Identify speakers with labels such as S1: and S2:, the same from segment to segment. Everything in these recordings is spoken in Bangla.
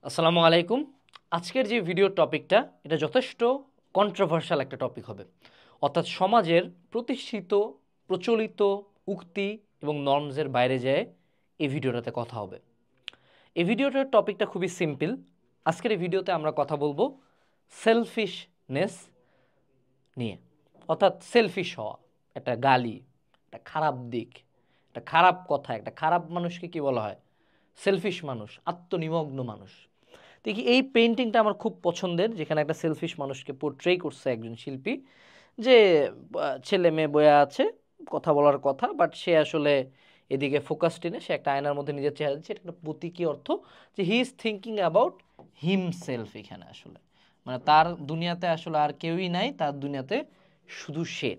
S1: আসসালামু আলাইকুম। আজকের যে ভিডিও টপিকটা এটা যথেষ্ট কন্ট্রোভার্সিয়াল একটা টপিক হবে। অর্থাৎ সমাজের প্রতিষ্ঠিত প্রচলিত উক্তি এবং নর্মসের বাইরে যেয়ে এই ভিডিওটাতে কথা হবে। এই ভিডিওটার টপিকটা খুবই সিম্পল। আজকের এই ভিডিওতে আমরা কথা বলবো সেলফিশনেস নিয়ে। অর্থাৎ সেলফিশ হওয়া একটা গালি, একটা খারাপ দিক, একটা খারাপ কথা, একটা খারাপ মানুষকে কি বলা হয়? সেলফিশ মানুষ, আত্মনিমগ্ন মানুষ। দেখি এই পেইন্টিংটা আমার খুব পছন্দের, যেখানে একটা সেলফিশ মানুষকে পোর্ট্রে করছে একজন শিল্পী, যে ছেলে মেয়ে বয়া আছে, কথা বলার কথা, বাট সে আসলে এদিকে ফোকাসড নেই, সে একটা আয়নার মধ্যে নিজের চেহারা দিচ্ছে। এটা একটা প্রতীকী অর্থ যে he is thinking about himself. এখানে আসলে মানে তার দুনিয়াতে আসলে আর কেউই নাই, তার দুনিয়াতে শুধু সে।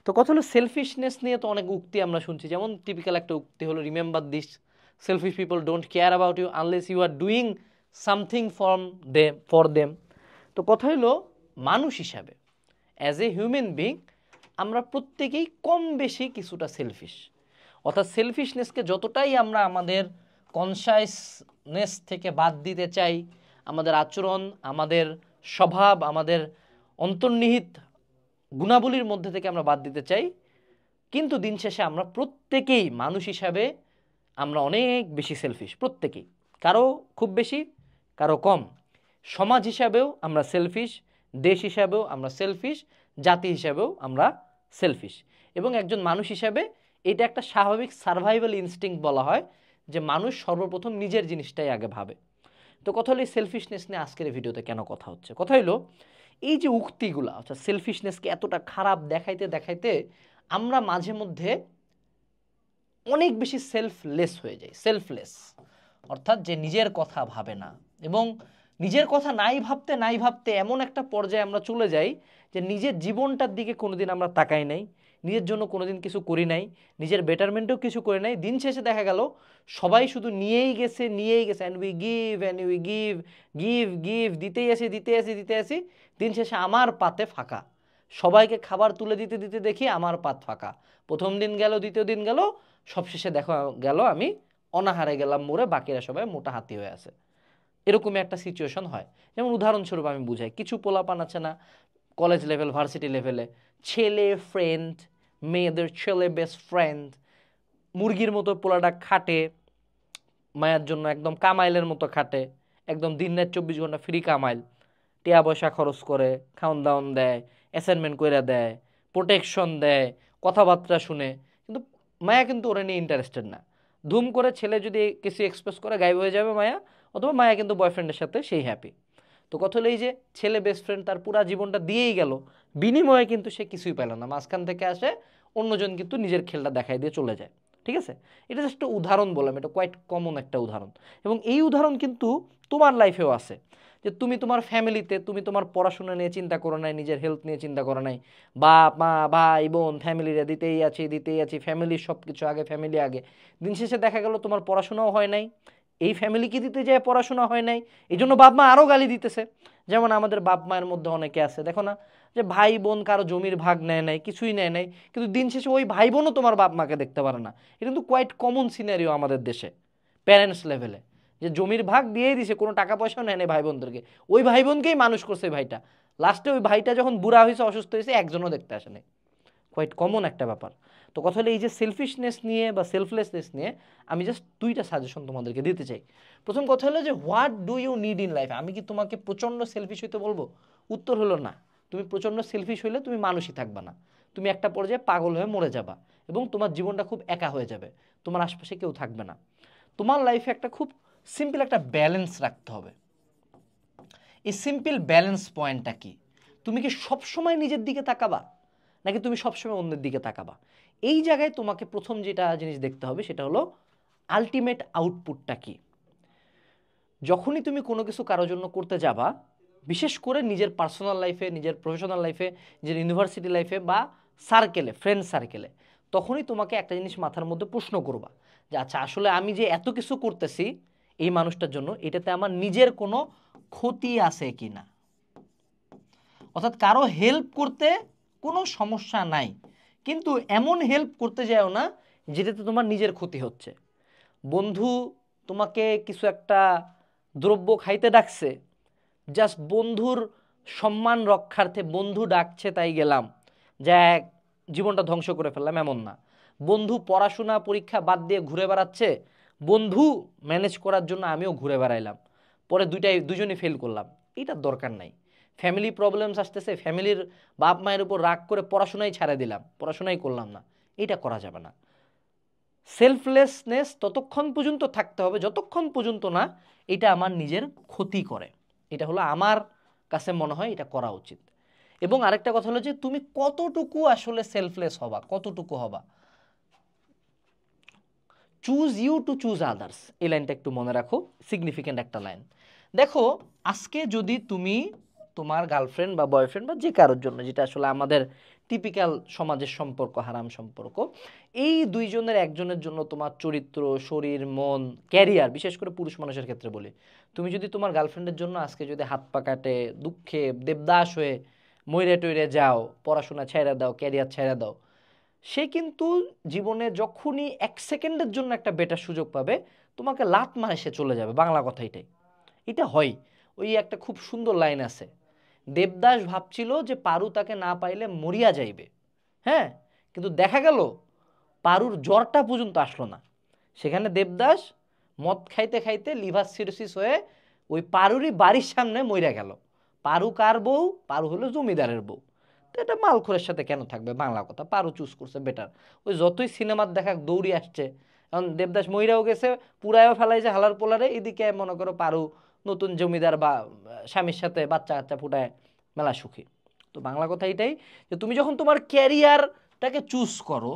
S1: তো কথা হলো সেলফিশনেস নিয়ে তো অনেক উক্তি আমরা শুনছি, যেমন টিপিক্যাল একটা উক্তি হলো remember this, selfish people don't care about you unless you are doing something for them. তো কথা হলো মানুষ হিসাবে, অ্যাজ এ হিউম্যান বিং, আমরা প্রত্যেকেই কম বেশি কিছুটা সেলফিশ। অর্থাৎ সেলফিশনেসকে যতটাই আমরা আমাদের কনসাসনেস থেকে বাদ দিতে চাই, আমাদের আচরণ, আমাদের স্বভাব, আমাদের অন্তর্নিহিত গুণাবলীর মধ্যে থেকে আমরা বাদ দিতে চাই, কিন্তু দিন শেষে আমরা প্রত্যেকেই মানুষ হিসাবে আমরা অনেক বেশি সেলফিশ, প্রত্যেকেই। কারো খুব বেশি, কারো কম। সমাজ হিসাবেও আমরা সেলফিশ, দেশ হিসাবেও আমরা সেলফিশ, জাতি হিসাবেও আমরা সেলফিশ। এবং একজন মানুষ হিসাবে এটা একটা স্বাভাবিক সার্ভাইভাল ইনস্টিংক্ট বলা হয়, যে মানুষ সর্বপ্রথম নিজের জিনিসটাই আগে ভাবে। তো কথা হলো এই সেলফিশনেস নিয়ে আজকের এই ভিডিওতে কেন কথা হচ্ছে। কথা হলো এই যে উক্তিগুলা, অর্থাৎ সেলফিশনেসকে এতটা খারাপ দেখাইতে দেখাইতে আমরা মাঝে মধ্যে অনেক বেশি সেলফলেস হয়ে যাই। সেলফলেস অর্থাৎ যে নিজের কথা ভাবে না, এবং নিজের কথা নাই ভাবতে নাই ভাবতে এমন একটা পর্যায়ে আমরা চলে যাই যে নিজের জীবনটার দিকে কোনোদিন আমরা তাকাই নাই, নিজের জন্য কোনোদিন কিছু করি নাই, নিজের বেটারমেন্টেও কিছু করি নাই। দিন শেষে দেখা গেল সবাই শুধু নিয়েই গেছে নিয়েই গেছে, and we give and we give, give give, দিতেই আসি দিতে আসি দিতে আসি। দিন শেষে আমার পাতে ফাঁকা। সবাইকে খাবার তুলে দিতে দিতে দেখি আমার পাত ফাঁকা। প্রথম দিন গেল, দ্বিতীয় দিন গেল, সবশেষে দেখা গেল আমি অনাহারে গেলাম মরে, বাকিরা সবাই মোটা হাতি হয়ে আছে। এরকমই একটা সিচুয়েশন হয়। যেমন উদাহরণস্বরূপ আমি বুঝাই, কিছু পোলাপান আছে না, কলেজ লেভেল ভার্সিটি লেভেলে, ছেলে ফ্রেন্ড, মেয়েদের ছেলে বেস্ট ফ্রেন্ড, মুরগির মতো পোলাটা খাটে মায়ের জন্য, একদম কামাইলের মতো খাটে, একদম দিন রাত 24 ঘন্টা ফ্রি কামাইল, টিয়া পয়সা খরচ করে, খাওন দাওন দেয়, অ্যাসাইনমেন্ট করে দেয়, প্রোটেকশন দেয়, কথাবার্তা শুনে, কিন্তু মায়া কিন্তু ওরা নিয়ে ইন্টারেস্টেড না। ধুম করে ছেলে যদি কিছু এক্সপ্রেস করে গায়েব হয়ে যাবে মায়া, অথবা মায়া কিন্তু বয়ফ্রেন্ডের সাথে সেই হ্যাপি। তো কথা হলো এই যে ছেলে বেস্ট ফ্রেন্ড তার পুরা জীবনটা দিয়েই গেল, বিনিময়ে কিন্তু সে কিছুই পেল না। মাঝখান থেকে আসে অন্যজন কিন্তু নিজের খেলটা দেখাই দিয়ে চলে যায়। ঠিক আছে, এটা জাস্ট একটা উদাহরণ বললাম, এটা কোয়াইট কমন একটা উদাহরণ। এবং এই উদাহরণ কিন্তু তোমার লাইফেও আছে, যে তুমি তোমার ফ্যামিলিতে তুমি তোমার পড়াশোনা নিয়ে চিন্তা করো নাই, নিজের হেলথ নিয়ে চিন্তা করো নাই, বাপ মা ভাই বোন ফ্যামিলিরা দিতেই আছি দিতেই আছি, ফ্যামিলির সব কিছু আগে, ফ্যামিলি আগে। দিন শেষে দেখা গেল তোমার পড়াশোনাও হয় নাই, এই ফ্যামিলিকে দিতে যায় পড়াশোনা হয় নাই, এই জন্য বাপ মা আরও গালি দিতেছে। যেমন আমাদের বাপ মায়ের মধ্যে অনেকে আছে, দেখো না, যে ভাই বোন কারো জমির ভাগ নেয় নাই, কিছুই নেয় নাই, কিন্তু দিন শেষে ওই ভাই বোনও তোমার বাপ মাকে দেখতে পারে না। এটা কিন্তু কোয়াইট কমন সিনারিও আমাদের দেশে, প্যারেন্টস লেভেলে, যে জমির ভাগ দিয়েই দিছে, কোনো টাকা পয়সাও নেয় নেই ভাই বোনদেরকে, ওই ভাই বোনকেই মানুষ করছে ভাইটা, লাস্টে ওই ভাইটা যখন বুড়া হয়েছে, অসুস্থ হয়েছে, একজনও দেখতে আসে নাই। কোয়াইট কমন একটা ব্যাপার। তো কথা হলো এই যে সেলফিশনেস নিয়ে বা সেলফলেসনেস নিয়ে আমি জাস্ট দুইটা সাজেশন তোমাদেরকে দিতে চাই। প্রথম কথা হলো যে what do you need in life. আমি কি তোমাকে প্রচণ্ড সেলফিশ হইতে বলবো? উত্তর হলো না। তুমি প্রচণ্ড সেলফিশ হইলে তুমি মানুষই থাকবা না, তুমি একটা পর্যায়ে পাগল হয়ে মরে যাবা, এবং তোমার জীবনটা খুব একা হয়ে যাবে, তোমার আশপাশে কেউ থাকবে না। তোমার লাইফে একটা খুব সিম্পল একটা ব্যালেন্স রাখতে হবে। এই সিম্পল ব্যালেন্স পয়েন্টটা কি? তুমি কি সবসময় নিজের দিকে তাকাবা, নাকি তুমি সবসময় অন্যের দিকে তাকাবা? এই জায়গায় তোমাকে প্রথম যেটা জিনিস দেখতে হবে সেটা হলো আলটিমেট আউটপুটটা কি। যখনই তুমি কোনো কিছু কারোর জন্য করতে যাবা, বিশেষ করে নিজের পার্সোনাল লাইফে, নিজের প্রফেশনাল লাইফে, নিজের ইউনিভার্সিটি লাইফে বা সার্কেলে, ফ্রেন্ড সার্কেলে, তখনই তোমাকে একটা জিনিস মাথার মধ্যে প্রশ্ন করবা, যে আচ্ছা আসলে আমি যে এত কিছু করতেছি এই মানুষটার জন্য, এটাতে আমার নিজের কোনো ক্ষতি আছে কি না। অর্থাৎ কারো হেল্প করতে কোনো সমস্যা নাই, কিন্তু এমন হেল্প করতে যাও না যেটাতে তোমার নিজের ক্ষতি হচ্ছে। বন্ধু তোমাকে কিছু একটা দ্রব্য খাইতে ডাকছে, জাস্ট বন্ধুর সম্মান রক্ষার্থে বন্ধু ডাকছে তাই গেলাম, যা জীবনটা ধ্বংস করে ফেললাম এমন না। বন্ধু পড়াশোনা পরীক্ষা বাদ দিয়ে ঘুরে বেড়াচ্ছে, বন্ধু ম্যানেজ করার জন্য আমিও ঘুরে বেড়াইলাম, পরে দুজনই ফেল করলাম, এটার দরকার নাই। ফ্যামিলি প্রবলেমস আসতেছে, ফ্যামিলির বাপ মায়ের উপর রাগ করে পড়াশোনাই ছাড়া দিলাম, পড়াশোনাই করলাম না, এটা করা যাবে না। সেলফলেসনেস ততক্ষণ পর্যন্ত থাকতে হবে যতক্ষণ পর্যন্ত না এটা আমার নিজের ক্ষতি করে। এটা হলো আমার কাছে মনে হয় এটা করা উচিত। এবং আরেকটা কথা হলো যে তুমি কতটুকু আসলে সেলফলেস হবা, কতটুকু হবা। Choose you to choose others, এই লাইনটা একটু মনে রাখো, সিগনিফিক্যান্ট একটা লাইন। দেখো আজকে যদি তুমি তোমার গার্লফ্রেন্ড বা বয়ফ্রেন্ড বা যে কারোর জন্য, যেটা আসলে আমাদের টিপিক্যাল সমাজের সম্পর্ক, হারাম সম্পর্ক, এই দুইজনের একজনের জন্য তোমার চরিত্র, শরীর, মন, ক্যারিয়ার, বিশেষ করে পুরুষ মানুষের ক্ষেত্রে বলি, তুমি যদি তোমার গার্লফ্রেন্ডের জন্য আজকে যদি হাত পা কাটে দুঃখে দেবদাস হয়ে মইরে টইরে যাও, পড়াশোনা ছেড়ে দাও, ক্যারিয়ার ছেড়ে দাও, সে কিন্তু জীবনে যখনই 1 সেকেন্ডের জন্য একটা বেটার সুযোগ পাবে তোমাকে লাত মারে সে চলে যাবে। বাংলা কথা এটাই, এটা হয়। ওই একটা খুব সুন্দর লাইন আছে, দেবদাস ভাবছিল যে পারু তাকে না পাইলে মরিয়া যাইবে, হ্যাঁ, কিন্তু দেখা গেল পারুর জ্বরটা পর্যন্ত আসলো না, সেখানে দেবদাস মদ খাইতে খাইতে লিভার সিরোসিস হয়ে ওই পারুরই বাড়ির সামনে মইরা গেল। পারু কার বউ? পারু হলো জমিদারের বউ। তো এটা মালখোরের সাথে কেন থাকবে, বাংলা কথা, পারু চুজ করছে বেটার। ওই যতই সিনেমার দেখা দৌড়ি আসছে, এখন দেবদাস মইরাও গেছে, পুরায়ও ফেলাইছে হালার পোলারে, এদিকে মনে করো পারু নতুন জমিদার বা স্বামীর সাথে বাচ্চা কাচ্চা ফুটায় মেলা সুখী। তো বাংলা কথা এটাই যে তুমি যখন তোমার ক্যারিয়ারটাকে চুজ করো,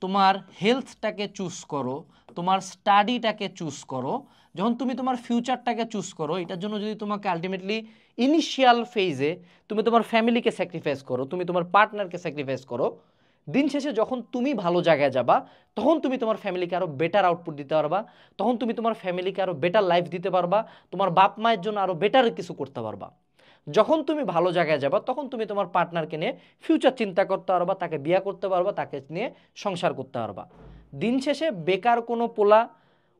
S1: তোমার হেলথটাকে চুজ করো, তোমার স্টাডিটাকে চুজ করো, যখন তুমি তোমার ফিউচারটাকে চুজ করো, এটার জন্য যদি তোমাকে আলটিমেটলি ইনিশিয়াল ফেজে তুমি তোমার ফ্যামিলিকে স্যাক্রিফাইস করো, তুমি তোমার পার্টনারকে স্যাক্রিফাইস করো, দিন শেষে যখন তুমি ভালো জায়গায় যাবা তখন তুমি তোমার ফ্যামিলিকে আরও বেটার আউটপুট দিতে পারবা, তখন তুমি তোমার ফ্যামিলিকে আরও বেটার লাইফ দিতে পারবা, তোমার বাপ মায়ের জন্য আরও বেটার কিছু করতে পারবা। যখন তুমি ভালো জায়গায় যাবা তখন তুমি তোমার পার্টনারকে নিয়ে ফিউচার চিন্তা করতে পারবা, তাকে বিয়ে করতে পারবা, তাকে নিয়ে সংসার করতে পারবা। দিন শেষে বেকার কোনো পোলা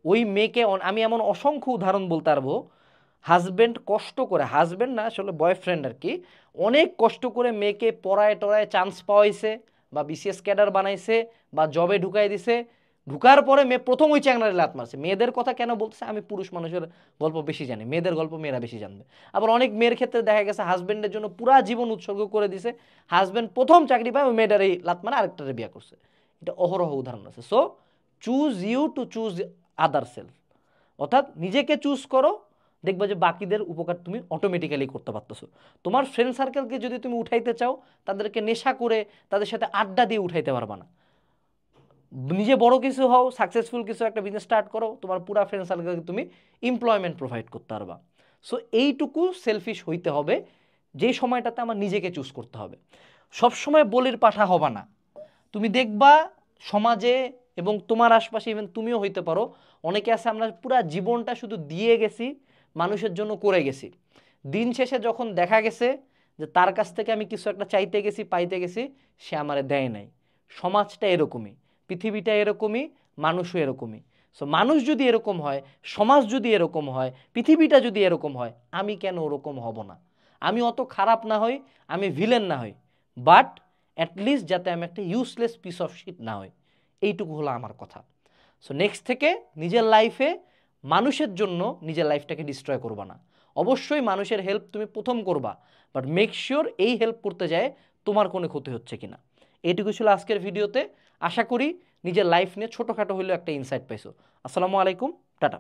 S1: ওই মেয়েকে, আমি এমন অসংখ্য উদাহরণ বলতে পারবো, হাজব্যান্ড কষ্ট করে, হাজব্যান্ড না আসলে বয়ফ্রেন্ড আর কি, অনেক কষ্ট করে মেয়েকে পড়ায় টড়ায় চান্স পাওয়াইছে বা বিসিএস ক্যাডার বানাইছে বা জবে ঢুকাই দিছে, ঢুকার পরে মেয়ে প্রথম ওই চ্যাংড়ারে লাত মারছে। মেয়েদের কথা কেন বলতেছে, আমি পুরুষ মানুষের গল্প বেশি জানি, মেয়েদের গল্প মেয়েরা বেশি জানবে। আবার অনেক মেয়ের ক্ষেত্রে দেখা গেছে হাজব্যান্ডের জন্য পুরা জীবন উৎসর্গ করে দিছে, হাজব্যান্ড প্রথম চাকরি পায় ওই মেয়েটারই লাত মারা আরেকটারে বিয়ে করছে। এটা অহরহ উদাহরণ আছে। So choose you to choose other self, অর্থাৎ নিজেকে চুজ করো, দেখবা যে বাকিদের উপকার তুমি অটোমেটিক্যালি করতে পারতেছো। তোমার ফ্রেন্ড সার্কেলকে যদি তুমি উঠাইতে চাও, তাদেরকে নেশা করে তাদের সাথে আড্ডা দিয়ে উঠাইতে পারবা না। নিজে বড় কিছু হও, সাকসেসফুল কিছু একটা বিজনেস স্টার্ট করো, তোমার পুরা ফ্রেন্ড সার্কেলকে তুমি এমপ্লয়মেন্ট প্রোভাইড করতে পারবা। সো এইটুকু সেলফিশ হইতে হবে, যেই সময়টাতে আমার নিজেকে চুজ করতে হবে। সবসময় বলির পাঠা হবা না। তুমি দেখবা সমাজে এবং তোমার আশপাশে, ইভেন তুমিও হইতে পারো, অনেকে আছে আমরা পুরা জীবনটা শুধু দিয়ে গেছি, মানুষের জন্য করে গেছি, দিন শেষে যখন দেখা গেছে যে তার কাছ থেকে আমি কিছু একটা চাইতে গেছি, পাইতে গেছি, সে আমারে দেয় নাই। সমাজটা এরকমই, পৃথিবীটা এরকমই, মানুষও এরকমই। সো মানুষ যদি এরকম হয়, সমাজ যদি এরকম হয়, পৃথিবীটা যদি এরকম হয়, আমি কেন ওরকম হব না? আমি অত খারাপ না হই, আমি ভিলেন না হই, বাট অ্যাটলিস্ট যাতে আমি একটা ইউজলেস পিস অফ শিট না হই, এইটুকু হলো আমার কথা। সো নেক্সট থেকে নিজের লাইফে মানুষের জন্য নিজের লাইফটাকে ডিস্ট্রয় করবা না। অবশ্যই মানুষের হেল্প তুমি প্রথম করবা, বাট মেক শিওর এই হেল্প করতে যায় তোমার কোনো ক্ষতি হচ্ছে কিনা। এইটুকু ছিল আজকের ভিডিওতে। আশা করি নিজের লাইফ নিয়ে ছোটোখাটো হলেও একটা ইনসাইট পাইছো। আসসালামু আলাইকুম, টাটা।